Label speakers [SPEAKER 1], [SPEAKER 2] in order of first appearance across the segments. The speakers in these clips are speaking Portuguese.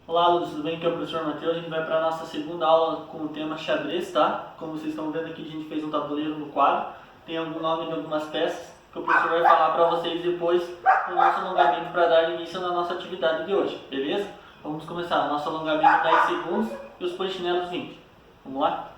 [SPEAKER 1] Olá, alunos, tudo bem? Aqui é o professor Matheus. A gente vai para a nossa segunda aula com o tema xadrez, tá? Como vocês estão vendo aqui, a gente fez um tabuleiro no quadro. Tem algum nome de algumas peças que o professor vai falar para vocês depois no nosso alongamento para dar início na nossa atividade de hoje, beleza? Vamos começar. Nosso alongamento 10 segundos e os polichinelos 20. Vamos lá?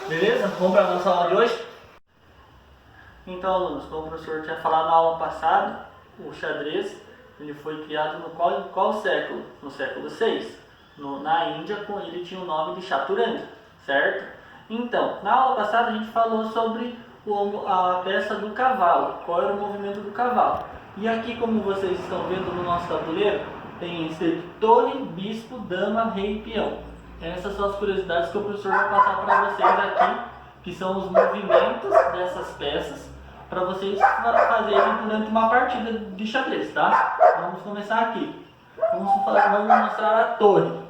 [SPEAKER 1] Beleza? Vamos para a nossa aula de hoje? Então, alunos, como o professor tinha falado na aula passada, o xadrez ele foi criado no qual século? No século VI. Na Índia, ele tinha o nome de Chaturanga, certo? Então, na aula passada a gente falou sobre a peça do cavalo, qual era o movimento do cavalo. E aqui, como vocês estão vendo no nosso tabuleiro, tem escrito torre, bispo, dama, rei e peão. Essas são as curiosidades que o professor vai passar para vocês aqui, que são os movimentos dessas peças, para vocês fazerem durante uma partida de xadrez, tá? Vamos começar aqui. Vamos mostrar a torre.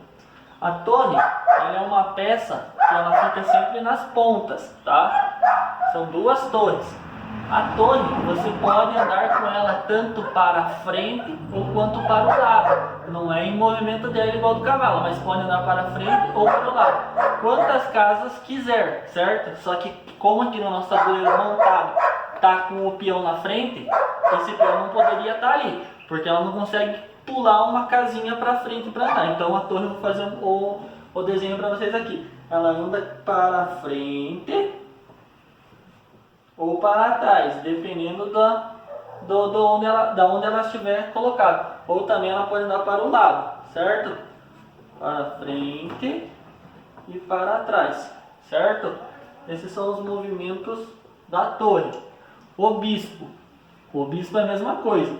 [SPEAKER 1] A torre, ela é uma peça que ela fica sempre nas pontas, tá? São duas torres. A torre, você pode andar com ela tanto para frente ou quanto para o lado. Não é em movimento dela igual do cavalo, mas pode andar para frente ou para o lado. Quantas casas quiser, certo? Só que como aqui no nosso tabuleiro montado está com o peão na frente, esse peão não poderia estar ali, porque ela não consegue pular uma casinha para frente para andar. Então a torre, eu vou fazer o desenho para vocês aqui. Ela anda para frente ou para trás, dependendo da onde ela estiver colocada. Ou também ela pode andar para o lado, certo? Para frente e para trás, certo? Esses são os movimentos da torre. O bispo é a mesma coisa.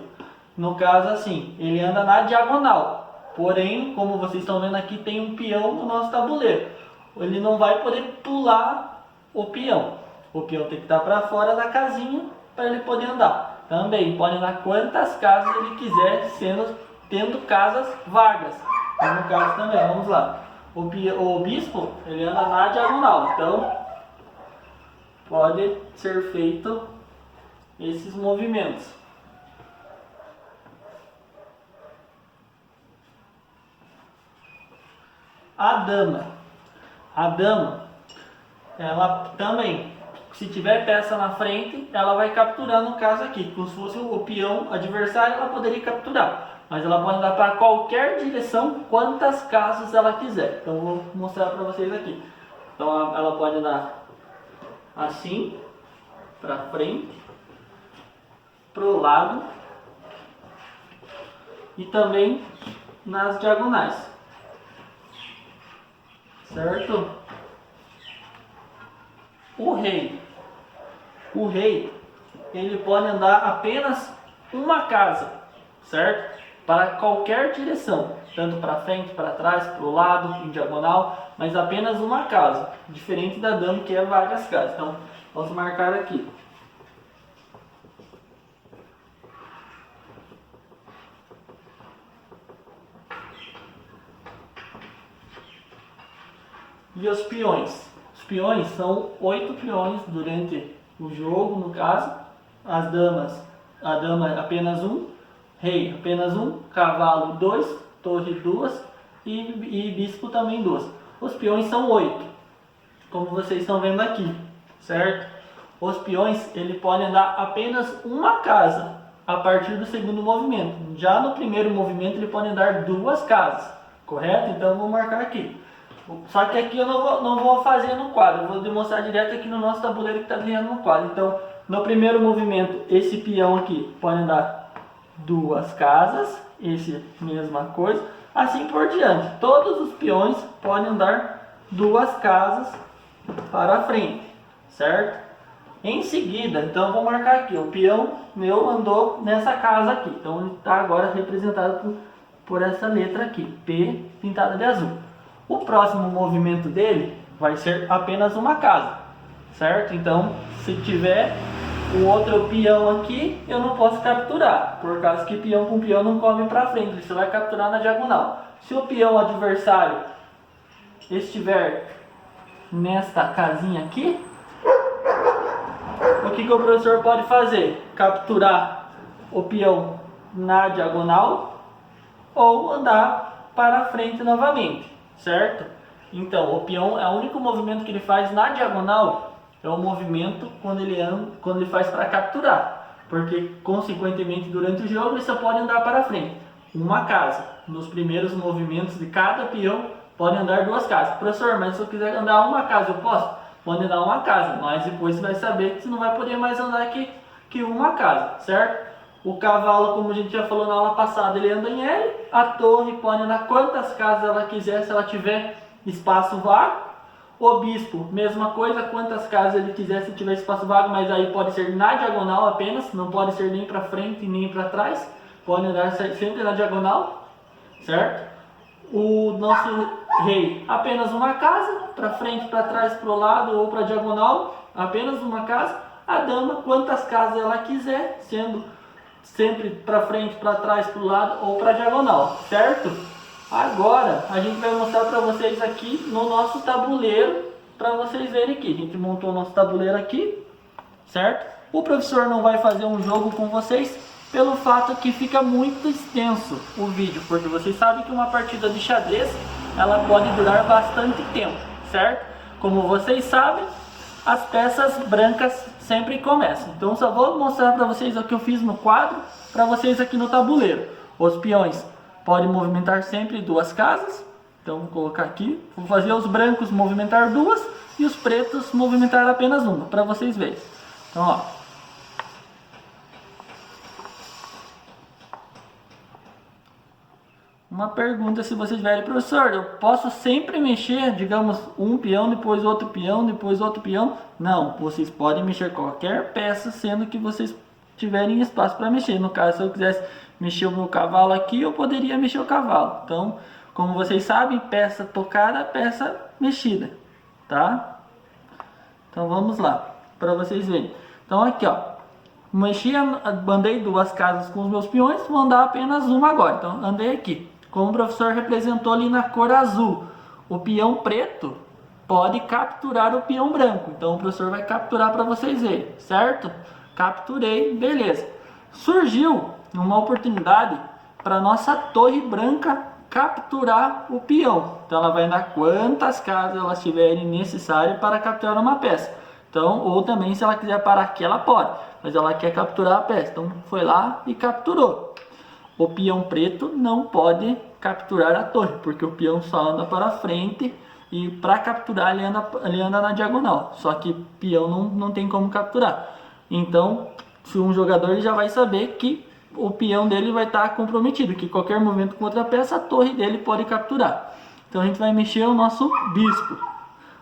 [SPEAKER 1] No caso assim, ele anda na diagonal. Porém, como vocês estão vendo aqui, tem um peão no nosso tabuleiro. Ele não vai poder pular o peão. O peão tem que estar para fora da casinha para ele poder andar. Também pode andar quantas casas ele quiser, tendo casas vagas. Então, no caso também, vamos lá. O bispo, ele anda na diagonal. Então, pode ser feito esses movimentos. A dama, ela também, se tiver peça na frente, ela vai capturar, no caso aqui, como se fosse o peão adversário, ela poderia capturar. Mas ela pode andar para qualquer direção, quantas casas ela quiser. Então eu vou mostrar para vocês aqui. Então ela pode andar assim, para frente, para o lado e também nas diagonais. Certo? O rei, ele pode andar apenas uma casa, certo? Para qualquer direção, tanto para frente, para trás, para o lado, em diagonal, mas apenas uma casa, diferente da dama que é várias casas. Então, Vamos marcar aqui. E os peões? Os peões são 8 peões durante o jogo, no caso. As damas, a dama apenas 1, rei apenas 1, cavalo 2, torre 2 e bispo também 2. Os peões são 8, como vocês estão vendo aqui, certo? Os peões ele podem andar apenas uma casa a partir do segundo movimento. Já no primeiro movimento ele pode andar 2 casas, correto? Então eu vou marcar aqui. Só que aqui eu não vou fazer no quadro, eu vou demonstrar direto aqui no nosso tabuleiro que está desenhando no quadro. Então, no primeiro movimento, esse peão aqui pode andar 2 casas, esse mesma coisa, assim por diante. Todos os peões podem andar 2 casas para frente, certo? Em seguida, então eu vou marcar aqui, o peão meu andou nessa casa aqui, então ele está agora representado por essa letra aqui, P pintada de azul. O próximo movimento dele vai ser apenas uma casa, certo? Então, se tiver o outro peão aqui, eu não posso capturar, por causa que peão com peão não come para frente, ele só vai capturar na diagonal. Se o peão adversário estiver nesta casinha aqui, o que o professor pode fazer? Capturar o peão na diagonal ou andar para frente novamente. Certo? Então, o peão é o único movimento que ele faz na diagonal, é o movimento quando ele faz para capturar, porque consequentemente durante o jogo ele só pode andar para frente, uma casa. Nos primeiros movimentos de cada peão pode andar 2 casas. Professor, mas se eu quiser andar uma casa eu posso? Pode andar uma casa, mas depois você vai saber que você não vai poder mais andar que uma casa, certo? O cavalo, como a gente já falou na aula passada, ele anda em L. A torre pode andar quantas casas ela quiser, se ela tiver espaço vago. O bispo, mesma coisa, quantas casas ele quiser se tiver espaço vago, mas aí pode ser na diagonal apenas, não pode ser nem para frente nem para trás. Pode andar sempre na diagonal, certo? O nosso rei, apenas uma casa, para frente, para trás, para o lado ou para a diagonal, apenas uma casa. A dama, quantas casas ela quiser, sendo sempre para frente, para trás, para o lado ou para a diagonal, certo? Agora a gente vai mostrar para vocês aqui no nosso tabuleiro, para vocês verem aqui. A gente montou o nosso tabuleiro aqui, certo? O professor não vai fazer um jogo com vocês pelo fato que fica muito extenso o vídeo, porque vocês sabem que uma partida de xadrez ela pode durar bastante tempo, certo? Como vocês sabem, as peças brancas sempre começam. Então só vou mostrar para vocês o que eu fiz no quadro, para vocês aqui no tabuleiro. Os peões podem movimentar sempre 2 casas. Então vou colocar aqui, vou fazer os brancos movimentar 2 e os pretos movimentar apenas uma, para vocês verem. Então ó, uma pergunta se vocês verem, professor, eu posso sempre mexer, digamos, um peão, depois outro peão, depois outro peão? Não, vocês podem mexer qualquer peça, sendo que vocês tiverem espaço para mexer. No caso, se eu quisesse mexer o meu cavalo aqui, eu poderia mexer o cavalo. Então, como vocês sabem, peça tocada, peça mexida, tá? Então vamos lá, para vocês verem. Então aqui ó, andei 2 casas com os meus peões, vou andar apenas uma agora. Então andei aqui. Como o professor representou ali na cor azul, o peão preto pode capturar o peão branco. Então o professor vai capturar para vocês verem, certo? Capturei, beleza. Surgiu uma oportunidade para nossa torre branca capturar o peão. Então ela vai andar quantas casas elas tiverem necessárias para capturar uma peça. Então, ou também se ela quiser parar aqui, ela pode, mas ela quer capturar a peça. Então foi lá e capturou. O peão preto não pode capturar a torre, porque o peão só anda para frente e para capturar ele anda na diagonal. Só que peão não tem como capturar. Então, se um jogador ele já vai saber que o peão dele vai estar comprometido, que qualquer movimento com outra peça, a torre dele pode capturar. Então a gente vai mexer o nosso bispo.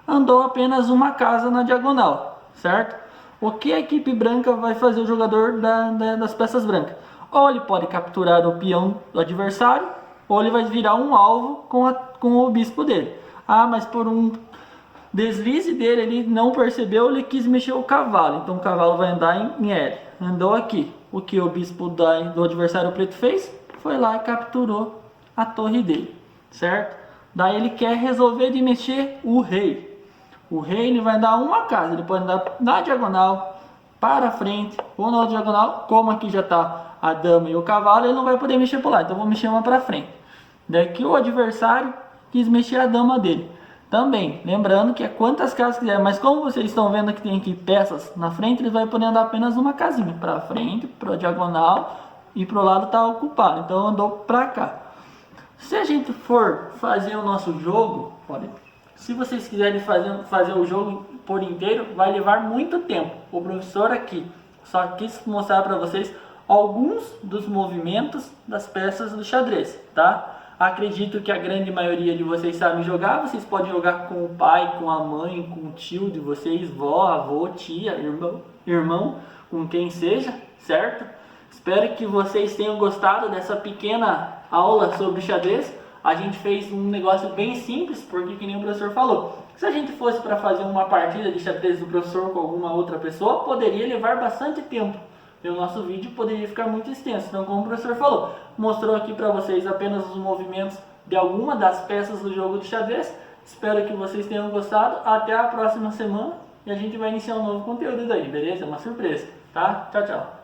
[SPEAKER 1] Andou apenas uma casa na diagonal, certo? O que a equipe branca vai fazer o jogador das peças brancas? Ou ele pode capturar o peão do adversário, ou ele vai virar um alvo com o bispo dele. Ah, mas por deslize dele, ele não percebeu, ele quis mexer o cavalo. Então o cavalo vai andar em L. Andou aqui. O que o bispo do adversário preto fez? Foi lá e capturou a torre dele, certo? Daí ele quer resolver de mexer o rei. O rei ele vai andar uma casa, ele pode andar na diagonal, para frente, ou na outra diagonal, como aqui já está a dama e o cavalo, ele não vai poder mexer por lá, então vou mexer uma para frente. Daqui o adversário quis mexer a dama dele. Também, lembrando que é quantas casas quiser, mas como vocês estão vendo que tem aqui peças na frente, ele vai poder andar apenas uma casinha, para frente, para a diagonal e para o lado está ocupado, então andou para cá. Se a gente for fazer o nosso jogo, olha, se vocês quiserem fazer o jogo por inteiro, vai levar muito tempo. O professor aqui só quis mostrar para vocês alguns dos movimentos das peças do xadrez, tá? Acredito que a grande maioria de vocês sabem jogar. Vocês podem jogar com o pai, com a mãe, com o tio de vocês, vó, avô, tia, irmão, com quem seja, certo? Espero que vocês tenham gostado dessa pequena aula sobre xadrez. A gente fez um negócio bem simples, porque que nem o professor falou. Se a gente fosse para fazer uma partida de xadrez do professor com alguma outra pessoa, poderia levar bastante tempo. E o nosso vídeo poderia ficar muito extenso. Então, como o professor falou, mostrou aqui para vocês apenas os movimentos de alguma das peças do jogo de xadrez. Espero que vocês tenham gostado. Até a próxima semana e a gente vai iniciar um novo conteúdo daí, beleza? É uma surpresa, tá? Tchau, tchau.